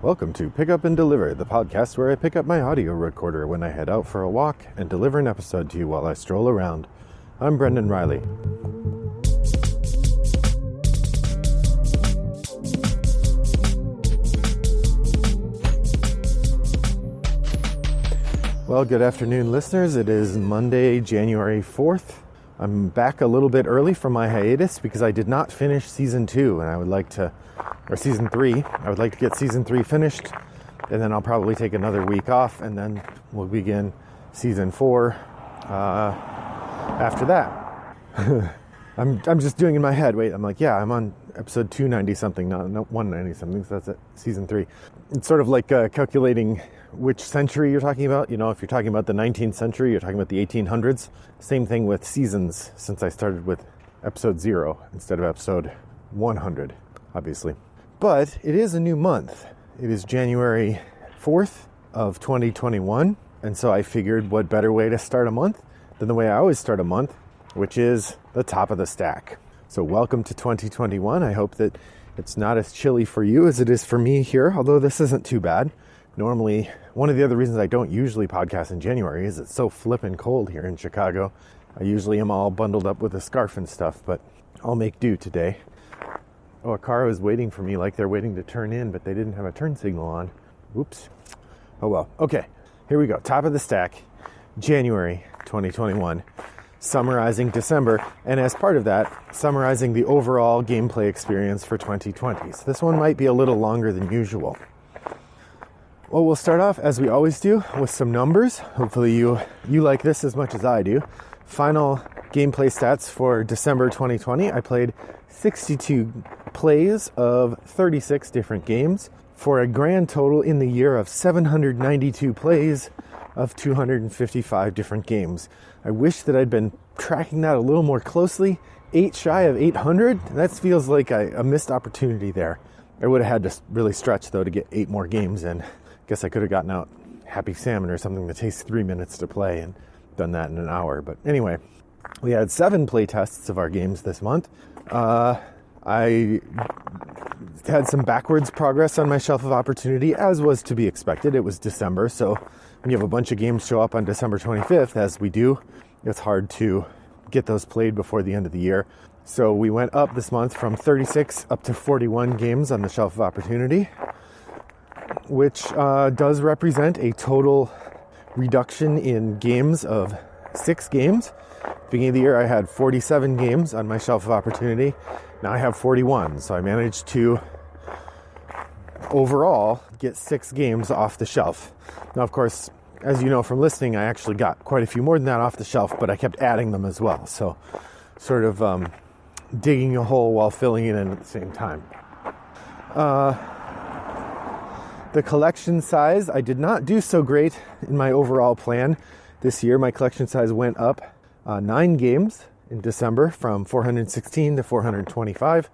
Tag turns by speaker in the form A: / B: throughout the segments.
A: Welcome to Pick Up and Deliver, the podcast where I pick up my audio recorder when I head out for a walk and deliver an episode to you while I stroll around. I'm Brendan Riley. Well, good afternoon, listeners. It is Monday, January 4th. I'm back a little bit early from my hiatus because I did not finish Season 2, and I would like to, or Season 3. I would like to get Season 3 finished, and then I'll probably take another week off, and then we'll begin Season 4 after that. I'm just doing in my head, I'm I'm on episode 290-something, not 190-something, so that's it, Season 3. It's sort of like calculating which century you're talking about. You know, if you're talking about the 19th century, you're talking about the 1800s. Same thing with seasons, since I started with episode 0 instead of episode 100, obviously. But it is a new month. It is January 4th of 2021, and so I figured what better way to start a month than the way I always start a month, which is the top of the stack. So welcome to 2021. I hope that it's not as chilly for you as it is for me here, although this isn't too bad. Normally, one of the other reasons I don't usually podcast in January is it's so flippin' cold here in Chicago. I usually am all bundled up with a scarf and stuff, but I'll make do today. Oh, a car was waiting for me like they're waiting to turn in, but they didn't have a turn signal on. Oops. Oh well. Okay, here we go. Top of the stack, January 2021. Summarizing December, and as part of that, summarizing the overall gameplay experience for 2020. So this one might be a little longer than usual. Well, we'll start off, as we always do, with some numbers. Hopefully you like this as much as I do. Final gameplay stats for December 2020. I played 62 plays of 36 different games for a grand total in the year of 792 plays of 255 different games. I wish that I'd been tracking that a little more closely. 8 shy of 800. That feels like a missed opportunity there. I would have had to really stretch, though, to get 8 more games in. Guess I could have gotten out Happy Salmon or something that takes 3 minutes to play and done that in an hour. But anyway, we had 7 play tests of our games this month. I had some backwards progress on my Shelf of Opportunity, as was to be expected. It was December, so when you have a bunch of games show up on December 25th, as we do, it's hard to get those played before the end of the year. So we went up this month from 36 up to 41 games on the Shelf of Opportunity, which does represent a total reduction in games of 6 games. At the beginning of the year, I had 47 games on my Shelf of Opportunity. Now I have 41, so I managed to overall get 6 games off the shelf. Now, of course, as you know from listening, I actually got quite a few more than that off the shelf, but I kept adding them as well. So sort of digging a hole while filling it in at the same time. The collection size, I did not do so great in my overall plan this year. My collection size went up 9 games in December from 416 to 425,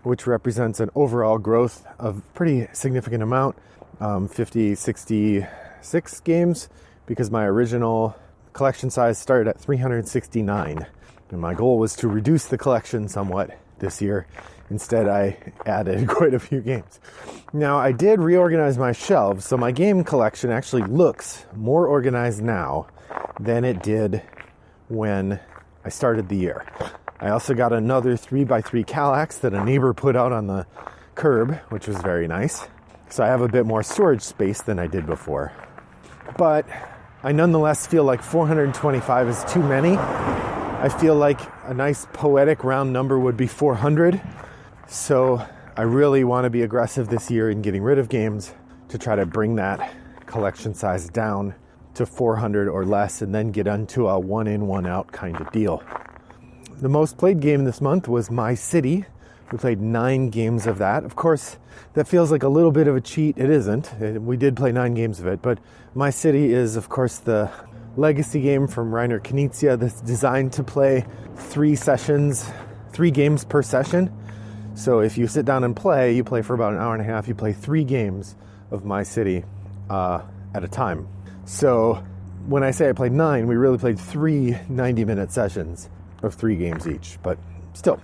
A: which represents an overall growth of pretty significant amount, 66 games, because my original collection size started at 369. And my goal was to reduce the collection somewhat this year. Instead, I added quite a few games. Now, I did reorganize my shelves, so my game collection actually looks more organized now than it did when I started the year. I also got another 3x3 Kallax that a neighbor put out on the curb, which was very nice. So I have a bit more storage space than I did before. But I nonetheless feel like 425 is too many. I feel like a nice poetic round number would be 400. So I really want to be aggressive this year in getting rid of games to try to bring that collection size down to 400 or less and then get into a one in, one out kind of deal. The most played game this month was My City. We played 9 games of that. Of course, that feels like a little bit of a cheat. It isn't. We did play 9 games of it, but My City is, of course, the legacy game from Reiner Knizia that's designed to play 3 games per session. So if you sit down and play, you play for about an hour and a half, you play 3 games of My City at a time. So when I say I played 9, we really played 3 90-minute sessions of 3 games each, but still.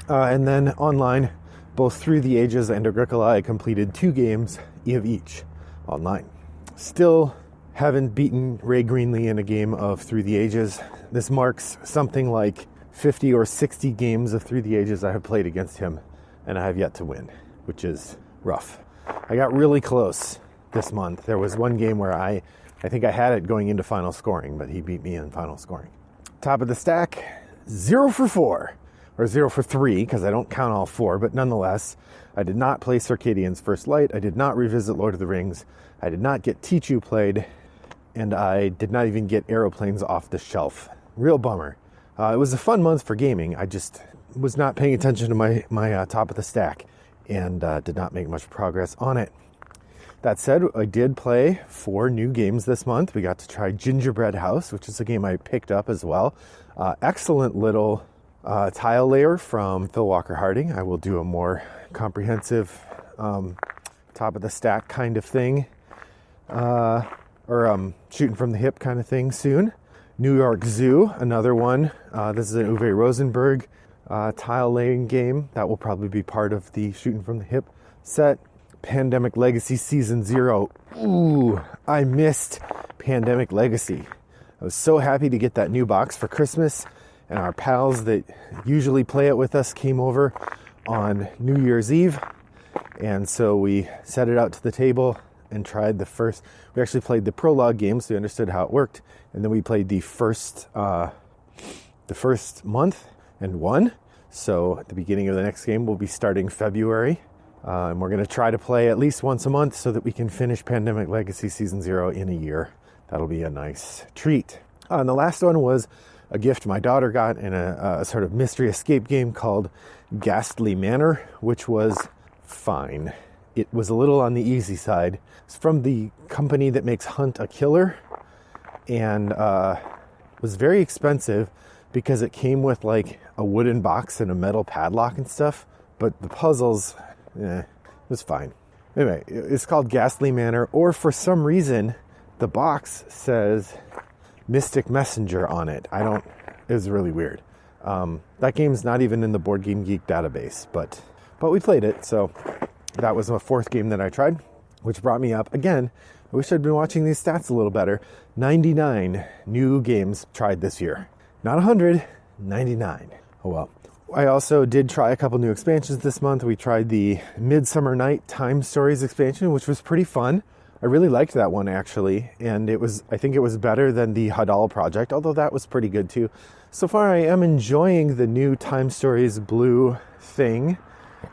A: And then online, Both Through the Ages and Agricola, I completed 2 games of each online. Still haven't beaten Ray Greenlee in a game of Through the Ages. This marks something like 50 or 60 games of Through the Ages I have played against him, and I have yet to win, which is rough. I got really close this month. There was one game where I think I had it going into final scoring, but he beat me in final scoring. Top of the stack, 0 for 4, or 0 for 3, because I don't count all 4, but nonetheless, I did not play Circadian's First Light, I did not revisit Lord of the Rings, I did not get Tichu played, and I did not even get Aeroplanes off the shelf. Real bummer. It was a fun month for gaming. I just was not paying attention to my top of the stack, and did not make much progress on it. That said, I did play 4 new games this month. We got to try Gingerbread House, which is a game I picked up as well. Excellent little tile layer from Phil Walker Harding. I will do a more comprehensive top of the stack kind of thing, or shooting from the hip kind of thing soon. New York Zoo, another one. This is an Uwe Rosenberg tile laying game. That will probably be part of the shooting from the hip set. Pandemic Legacy Season 0. Ooh, I missed Pandemic Legacy. I was so happy to get that new box for Christmas, and our pals that usually play it with us came over on New Year's Eve, and so we set it out to the table and tried the first. We actually played the prologue game, so we understood how it worked, and then we played the first month and won. So at the beginning of the next game, we'll be starting February. And we're going to try to play at least once a month so that we can finish Pandemic Legacy Season 0 in a year. That'll be a nice treat. And the last one was a gift my daughter got in a sort of mystery escape game called Ghastly Manor, which was fine. It was a little on the easy side. It's from the company that makes Hunt a Killer, and was very expensive because it came with like a wooden box and a metal padlock and stuff. But the puzzles, it was fine. Anyway, it's called Ghastly Manor, or for some reason, the box says Mystic Messenger on it. It was really weird. That game's not even in the Board Game Geek database, but we played it, so that was my 4th game that I tried, which brought me up, again, I wish I'd been watching these stats a little better, 99 new games tried this year. Not 100, 99. Oh well. I also did try a couple new expansions this month. We tried the Midsummer Night Time Stories expansion, which was pretty fun. I really liked that one, actually, and I think it was better than the Hadal project, although that was pretty good too. So far, I am enjoying the new Time Stories Blue thing.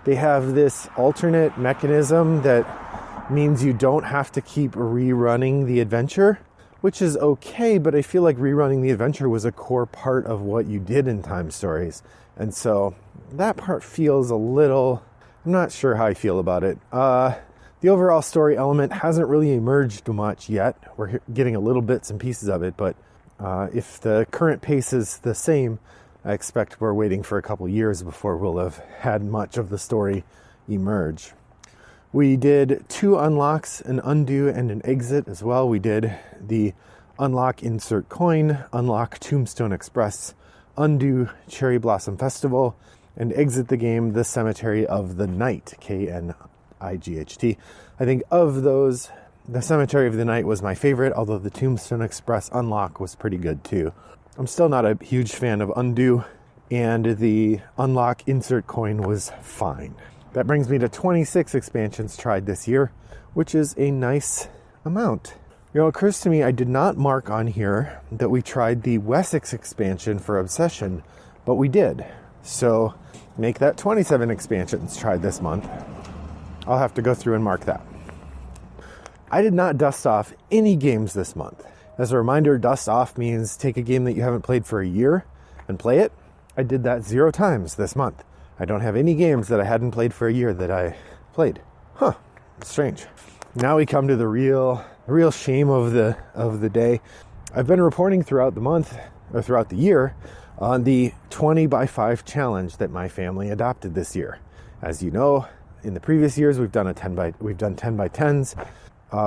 A: They have this alternate mechanism that means you don't have to keep rerunning the adventure, which is okay, but I feel like rerunning the adventure was a core part of what you did in Time Stories. And so that part feels a little, I'm not sure how I feel about it. The overall story element hasn't really emerged much yet. We're getting a little bits and pieces of it, but if the current pace is the same, I expect we're waiting for a couple years before we'll have had much of the story emerge. We did 2 unlocks, an undo and an exit as well. We did the unlock Insert Coin, unlock Tombstone Express, undo Cherry Blossom Festival, and exit the game The Cemetery of the Night, Knight. I think of those, The Cemetery of the Night was my favorite, although the Tombstone Express unlock was pretty good too. I'm still not a huge fan of undo, and the unlock Insert Coin was fine. That brings me to 26 expansions tried this year, which is a nice amount. You know, it occurs to me I did not mark on here that we tried the Wessex expansion for Obsession, but we did. So make that 27 expansions tried this month. I'll have to go through and mark that. I did not dust off any games this month. As a reminder, dust off means take a game that you haven't played for a year and play it. I did that 0 times this month. I don't have any games that I hadn't played for a year that I played. Strange. Now we come to the real shame of the day. I've been reporting throughout the month, or throughout the year, on the 20 by 5 challenge that my family adopted this year. As you know, in the previous years we've done 10 by 10s.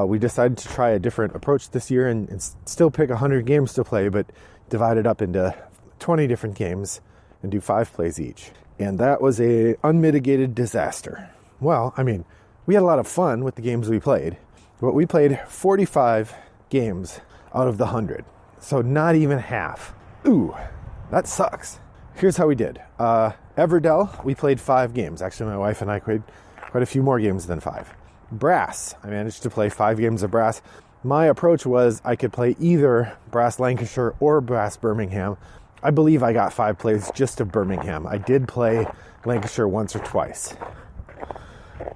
A: We decided to try a different approach this year and still pick 100 games to play, but divide it up into 20 different games and do 5 plays each. And that was a unmitigated disaster. Well, I mean, we had a lot of fun with the games we played, but we played 45 games out of the 100. So not even half. Ooh, that sucks. Here's how we did. Everdell, we played 5 games. Actually, my wife and I played quite a few more games than 5. Brass, I managed to play 5 games of Brass. My approach was I could play either Brass Lancashire or Brass Birmingham. I believe I got 5 plays just of Birmingham. I did play Lancashire once or twice.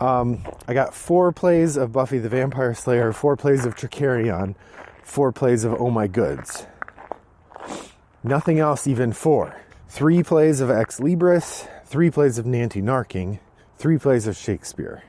A: I got 4 plays of Buffy the Vampire Slayer, 4 plays of Tricarion, 4 plays of Oh My Goods. Nothing else even 4. 3 plays of Ex Libris, 3 plays of Nanty Narking, 3 plays of Shakespeare.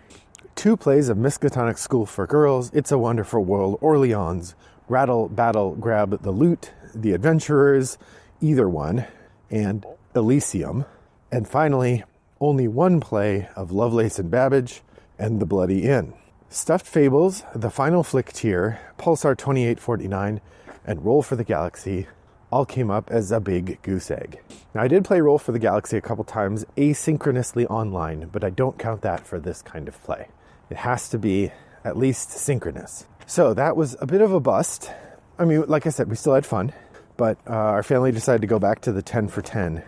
A: 2 plays of Miskatonic School for Girls, It's a Wonderful World, Orleans, Rattle, Battle, Grab the Loot, The Adventurers, Either One, and Elysium. And finally, only 1 play of Lovelace and Babbage and The Bloody Inn. Stuffed Fables, The Final Flick Tier, Pulsar 2849, and Roll for the Galaxy all came up as a big goose egg. Now, I did play Roll for the Galaxy a couple times asynchronously online, but I don't count that for this kind of play. It has to be at least synchronous. So that was a bit of a bust. I mean, like I said, we still had fun, but our family decided to go back to the 10 for 10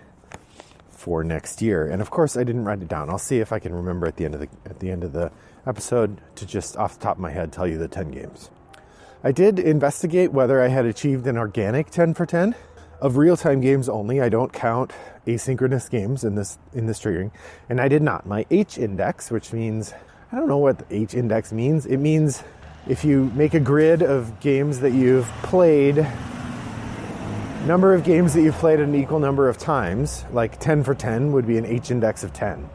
A: for next year. And of course, I didn't write it down. I'll see if I can remember at the end of the episode to just off the top of my head tell you the 10 games. I did investigate whether I had achieved an organic 10 for 10 of real-time games only. I don't count asynchronous games in this triggering, and I did not. My H index, which means, I don't know what the H index means. It means if you make a grid of games that you've played, number of games that you've played an equal number of times, like 10 for 10 would be an H index of 10.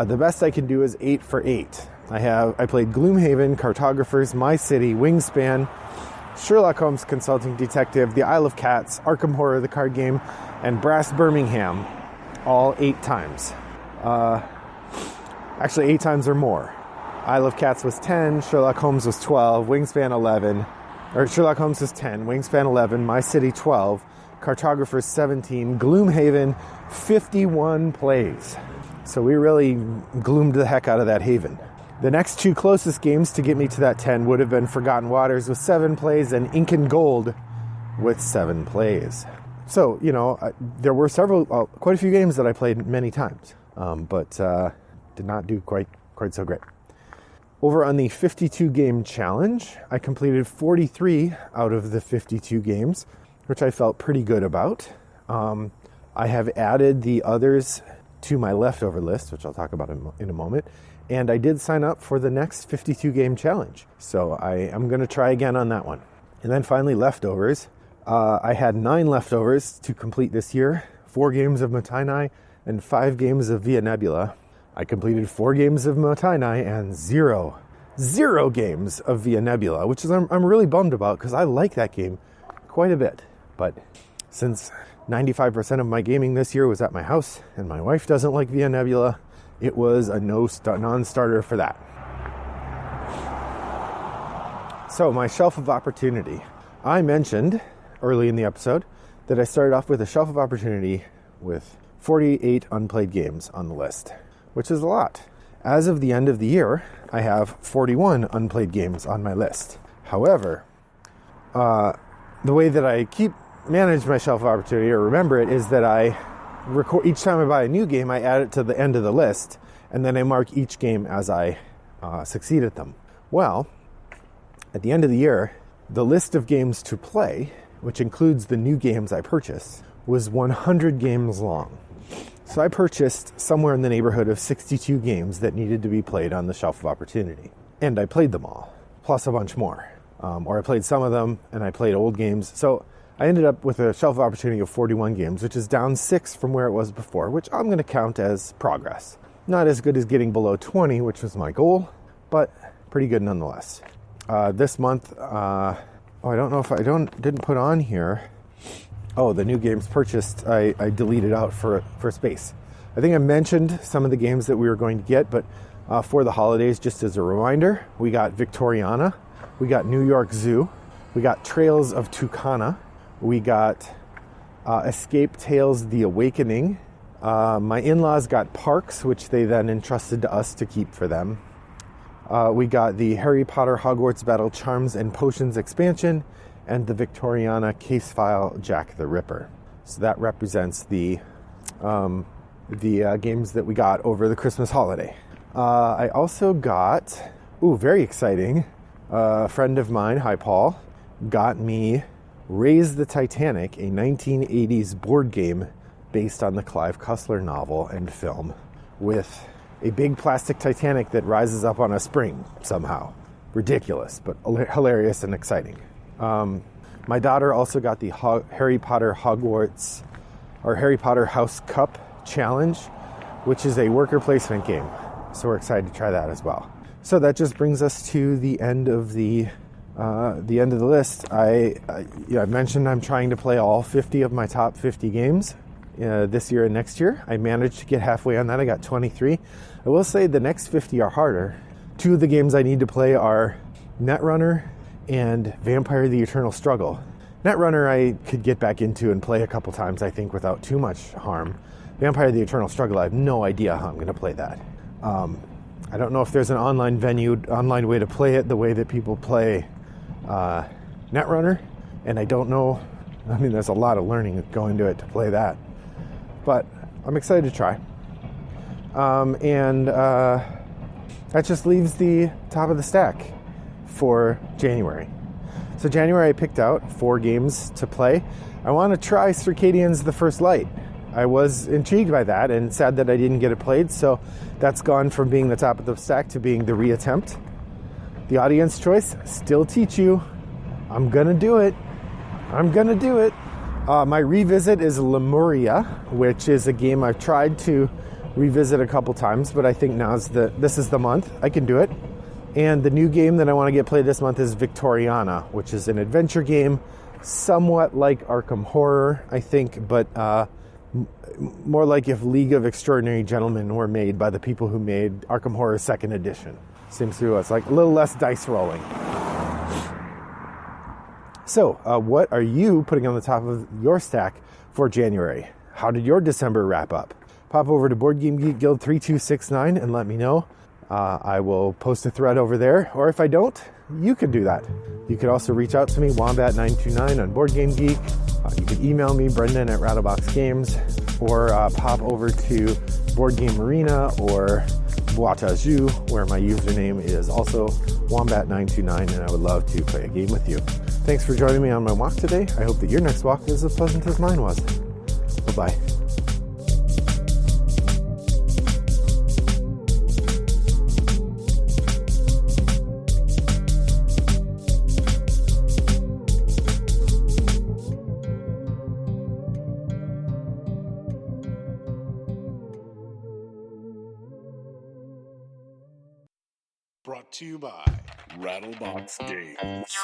A: The best I can do is 8 for 8. I played Gloomhaven, Cartographers, My City, Wingspan, Sherlock Holmes Consulting Detective, The Isle of Cats, Arkham Horror, the card game, and Brass Birmingham, all 8 times. Actually, 8 times or more. Isle of Cats was 10, Sherlock Holmes was 12, Wingspan 11, or Sherlock Holmes was 10, Wingspan 11, My City 12, Cartographers 17, Gloomhaven 51 plays. So we really gloomed the heck out of that haven. The next 2 closest games to get me to that 10 would have been Forgotten Waters with 7 plays and Ink and Gold with 7 plays. So, there were quite a few games that I played many times, but did not do quite so great. Over on the 52 game challenge, I completed 43 out of the 52 games, which I felt pretty good about. I have added the others to my leftover list, which I'll talk about in a moment. And I did sign up for the next 52 game challenge. So I am going to try again on that one. And then finally, leftovers. I had 9 leftovers to complete this year. 4 games of Motainai and 5 games of Via Nebula. I completed 4 games of Motainai and 0 games of Via Nebula, which is I'm really bummed about because I like that game quite a bit. But since 95% of my gaming this year was at my house and my wife doesn't like Via Nebula, it was a non-starter for that. So my shelf of opportunity. I mentioned early in the episode that I started off with a shelf of opportunity with 48 unplayed games on the list, which is a lot. As of the end of the year, I have 41 unplayed games on my list. However, the way that I manage my shelf of opportunity or remember it is that I record each time I buy a new game, I add it to the end of the list, and then I mark each game as I succeed at them. Well, at the end of the year, the list of games to play, which includes the new games I purchased, was 100 games long. So I purchased somewhere in the neighborhood of 62 games that needed to be played on the shelf of opportunity. And I played them all, plus a bunch more. Or I played some of them, and I played old games. So I ended up with a shelf of opportunity of 41 games, which is down 6 from where it was before, which I'm going to count as progress. Not as good as getting below 20, which was my goal, but pretty good nonetheless. This month, I don't know if didn't put on here. Oh, the new games purchased, I deleted out for space. I think I mentioned some of the games that we were going to get, but for the holidays, just as a reminder, we got Victoriana, we got New York Zoo, we got Trails of Tucana, we got Escape Tales: The Awakening, My in-laws got Parks, which they then entrusted to us to keep for them. We got the Harry Potter Hogwarts Battle Charms and Potions expansion and the Victoriana case file Jack the Ripper. So that represents the games that we got over the Christmas holiday. I also got, very exciting, a friend of mine, hi Paul, got me Raise the Titanic, a 1980s board game based on the Clive Cussler novel and film, with a big plastic Titanic that rises up on a spring somehow. Ridiculous, but hilarious and exciting. My daughter also got the Harry Potter Hogwarts, or Harry Potter House Cup Challenge, which is a worker placement game. So we're excited to try that as well. So that just brings us to the end of the list. I mentioned I'm trying to play all 50 of my top 50 games this year and next year. I managed to get halfway on that. I got 23. I will say the next 50 are harder. Two of the games I need to play are Netrunner and Vampire: The Eternal Struggle. Netrunner I could get back into and play a couple times, I think, without too much harm. Vampire: The Eternal Struggle, I have no idea how I'm going to play that. I don't know if there's an online way to play it the way that people play Netrunner, and I don't know, there's a lot of learning going into it to play that, but I'm excited to try. And that just leaves the top of the stack for January. So January I picked out 4 games to play. I want to try Circadian's The First Light. I was intrigued by that and sad that I didn't get it played, so that's gone from being the top of the stack to being the reattempt. The audience choice, still teach you. I'm gonna do it. My revisit is Lemuria, which is a game I've tried to revisit a couple times, but I think this is the month. I can do it. And the new game that I want to get played this month is Victoriana, which is an adventure game, somewhat like Arkham Horror, I think, but more like if League of Extraordinary Gentlemen were made by the people who made Arkham Horror 2nd Edition. Seems to us like a little less dice rolling. So, what are you putting on the top of your stack for January? How did your December wrap up? Pop over to Board Game Geek Guild 3269 and let me know. I will post a thread over there, or if I don't, you can do that. You can also reach out to me, Wombat929 on Board Game Geek. You can email me, Brendan at Rattlebox Games, or pop over to Board Game Arena or Boitaju, where my username is also Wombat929, and I would love to play a game with you. Thanks for joining me on my walk today. I hope that your next walk is as pleasant as mine was. Bye-bye.
B: Brought to you by Rattlebox Games.